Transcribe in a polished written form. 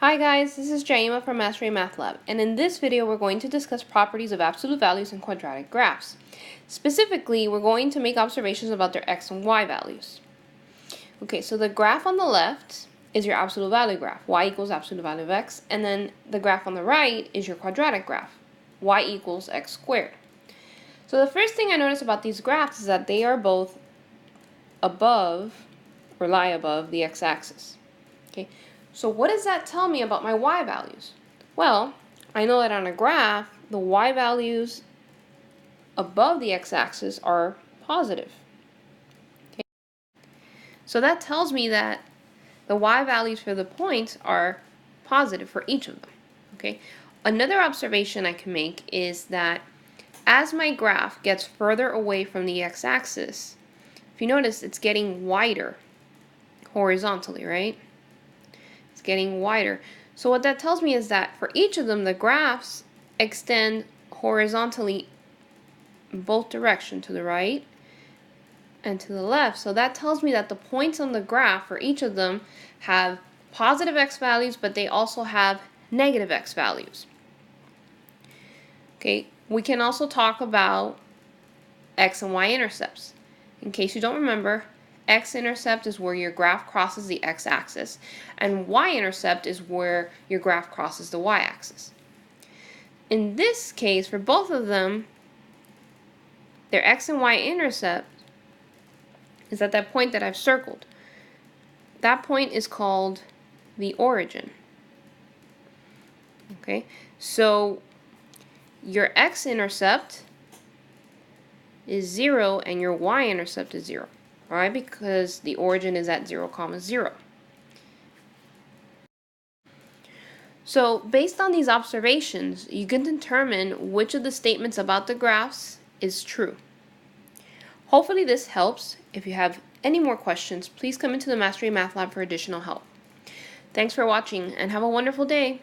Hi guys, this is Jaima from Mastery Math Lab, and in this video we're going to discuss properties of absolute values in quadratic graphs. Specifically, we're going to make observations about their x and y values. Okay, so the graph on the left is your absolute value graph, y equals absolute value of x, and then the graph on the right is your quadratic graph, y equals x squared. So the first thing I notice about these graphs is that they are both above, or lie above, the x-axis. Okay. So what does that tell me about my y values? Well, I know that on a graph, the y values above the x-axis are positive. Okay? So that tells me that the y values for the points are positive for each of them. Okay? Another observation I can make is that as my graph gets further away from the x-axis, if you notice, it's getting wider horizontally, right? Getting wider. So what that tells me is that for each of them, the graphs extend horizontally in both directions, to the right and to the left. So that tells me that the points on the graph for each of them have positive x values, but they also have negative x values. Okay, we can also talk about x and y intercepts. In case you don't remember, x-intercept is where your graph crosses the x-axis, and y-intercept is where your graph crosses the y-axis. In this case, for both of them, their x and y-intercept is at that point that I've circled. That point is called the origin. Okay, so your x-intercept is 0 and your y-intercept is 0. Why? Because the origin is at 0, 0. So based on these observations, you can determine which of the statements about the graphs is true. Hopefully this helps. If you have any more questions, please come into the Mastery Math Lab for additional help. Thanks for watching and have a wonderful day.